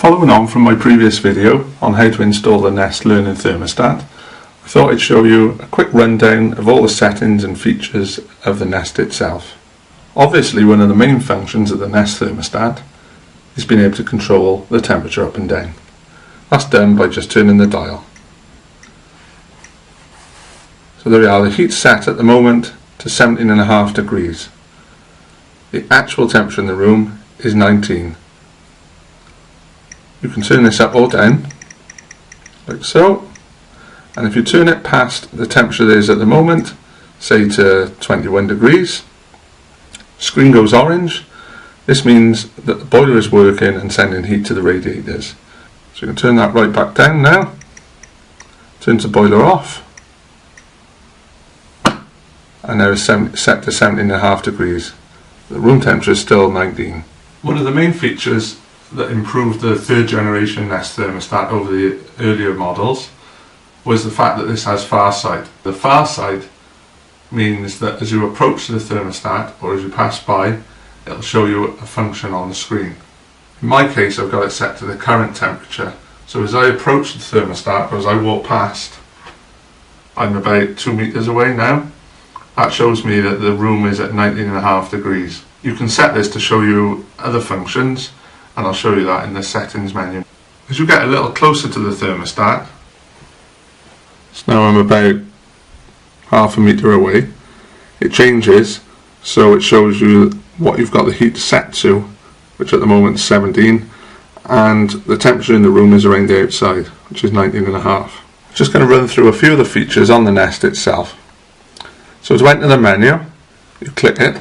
Following on from my previous video on how to install the Nest Learning Thermostat, I thought I'd show you a quick rundown of all the settings and features of the Nest itself. Obviously, one of the main functions of the Nest Thermostat is being able to control the temperature up and down. That's done by just turning the dial. So there we are, the heat's set at the moment to 17.5 degrees. The actual temperature in the room is 19. You can turn this up or down, like so, and if you turn it past the temperature there is at the moment, say to 21 degrees, screen goes orange. This means that the boiler is working and sending heat to the radiators. So you can turn that right back down now, turns the boiler off, and now it's set to 17.5 degrees. The room temperature is still 19. One of the main features that improved the third generation Nest thermostat over the earlier models was the fact that this has far sight. The far sight means that as you approach the thermostat or as you pass by, it'll show you a function on the screen. In my case, I've got it set to the current temperature, so as I approach the thermostat or as I walk past, I'm about 2 meters away now. That shows me that the room is at 19.5 degrees. You can set this to show you other functions, and I'll show you that in the settings menu. As you get a little closer to the thermostat, so now I'm about half a meter away, it changes so it shows you what you've got the heat set to, which at the moment is 17, and the temperature in the room is around the outside, which is 19.5. Just going to run through a few of the features on the Nest itself. So to enter the menu, you click it,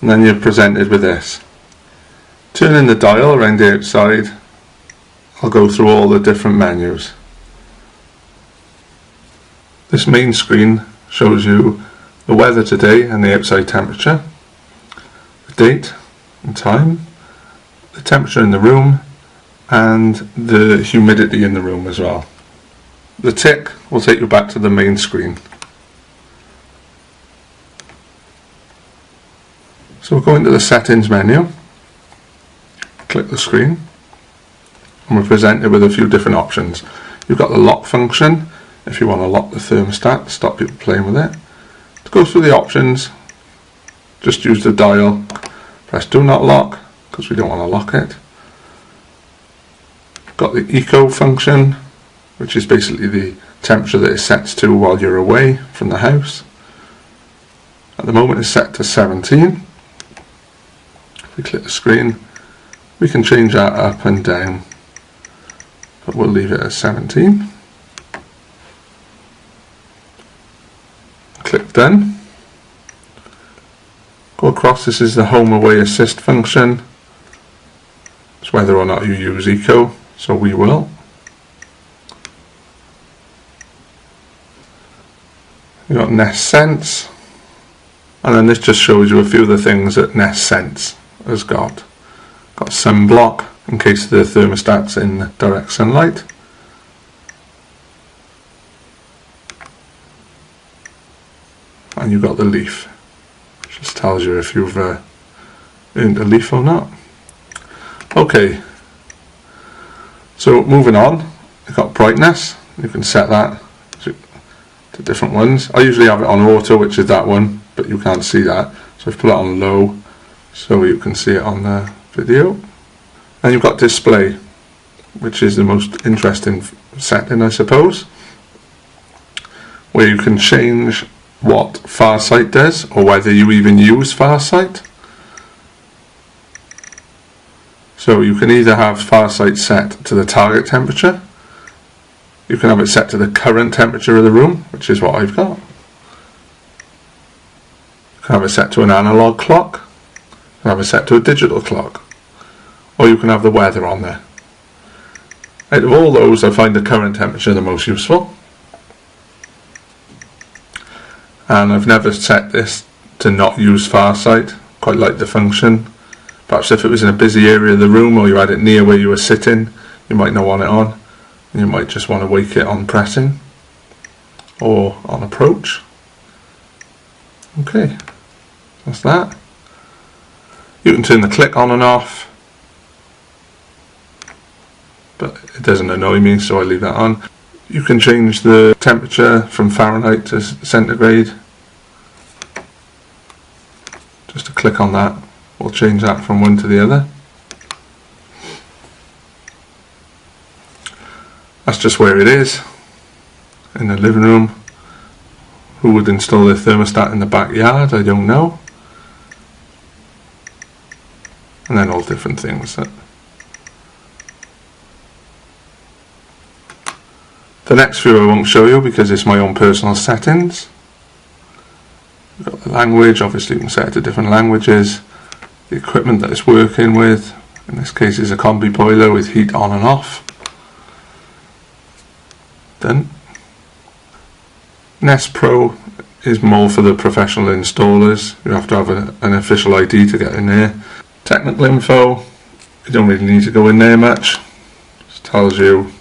and then you're presented with this. Turning the dial around the outside, I'll go through all the different menus. This main screen shows you the weather today and the outside temperature, the date and time, the temperature in the room, and the humidity in the room as well. The tick will take you back to the main screen. So we'll go into the settings menu, click the screen, and we're presented with a few different options. You've got the lock function if you want to lock the thermostat, stop people playing with it. To go through the options, just use the dial, press do not lock because we don't want to lock it. Got the eco function, which is basically the temperature that it sets to while you're away from the house. At the moment it's set to 17. If we click the screen, we can change that up and down, but we'll leave it at 17. Click done. Go across, this is the home away assist function. It's whether or not you use eco, so we will. You've got Nest Sense, and then this just shows you a few of the things that Nest Sense has got. Got sunblock in case the thermostat's in direct sunlight. And you've got the leaf, which just tells you if you've earned a leaf or not. Okay, so moving on, you've got brightness. You can set that to different ones. I usually have it on auto, which is that one, but you can't see that, so I've put it on low so you can see it on the video. And you've got display, which is the most interesting setting, I suppose, where you can change what farsight does or whether you even use farsight. So you can either have farsight set to the target temperature, you can have it set to the current temperature of the room, which is what I've got. You can have it set to an analog clock, you can have it set to a digital clock, or you can have the weather on there. Out of all those, I find the current temperature the most useful. And I've never set this to not use farsight. Quite like the function. Perhaps if it was in a busy area of the room or you had it near where you were sitting, you might not want it on. And you might just want to wake it on pressing or on approach. Okay, that's that. You can turn the click on and off, but it doesn't annoy me, so I leave that on. You can change the temperature from Fahrenheit to centigrade. Just to click on that will change that from one to the other. That's just where it is, in the living room. Who would install their thermostat in the backyard? I don't know. And then all different things. The next few I won't show you because it's my own personal settings. You've got the language, obviously you can set it to different languages. The equipment that it's working with, in this case is a combi boiler with heat on and off. Done. Nest Pro is more for the professional installers. You have to have an official ID to get in there. Technical info, you don't really need to go in there much. Just tells you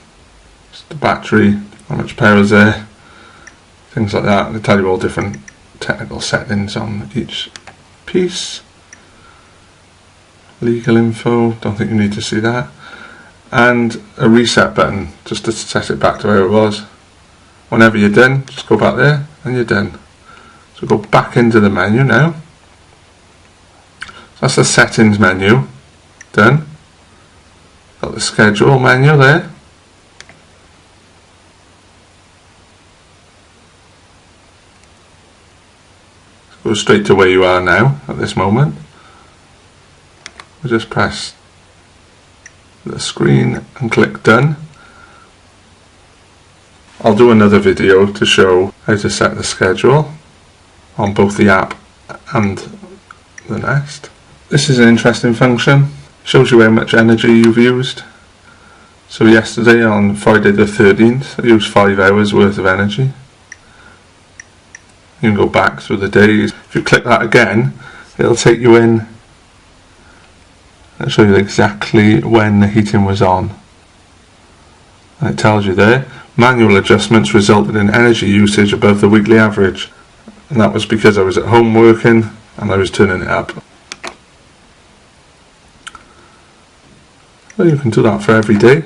the battery, how much power is there, things like that. They tell you all different technical settings on each piece. Legal info, don't think you need to see that. And a reset button, just to set it back to where it was. Whenever you're done, just go back there and you're done. So go back into the menu now. So that's the settings menu, done. Got the schedule menu there. Go straight to where you are now at this moment. We'll just press the screen and click done. I'll do another video to show how to set the schedule on both the app and the Nest. This is an interesting function. It shows you how much energy you've used. So yesterday on Friday the 13th I used 5 hours worth of energy. You can go back through the days. If you click that again, it'll take you in and show you exactly when the heating was on. And it tells you there, manual adjustments resulted in energy usage above the weekly average. And that was because I was at home working and I was turning it up. Well, you can do that for every day.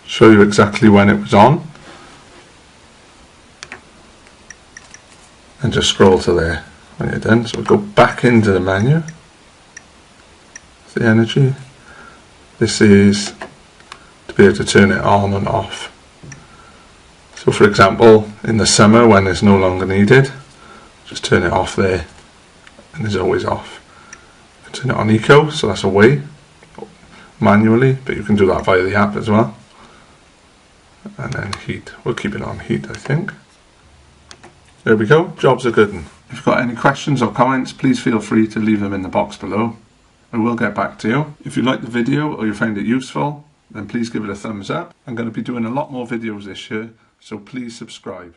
Show you exactly when it was on. And just scroll to there when you're done. So we'll go back into the menu. The energy. This is to be able to turn it on and off. So for example, in the summer when it's no longer needed, just turn it off there and it's always off. You can turn it on eco, so that's away manually, but you can do that via the app as well. And then heat, we'll keep it on heat I think. There we go, jobs are good. If you've got any questions or comments, please feel free to leave them in the box below. I will get back to you. If you liked the video or you found it useful, then please give it a thumbs up. I'm going to be doing a lot more videos this year, so please subscribe.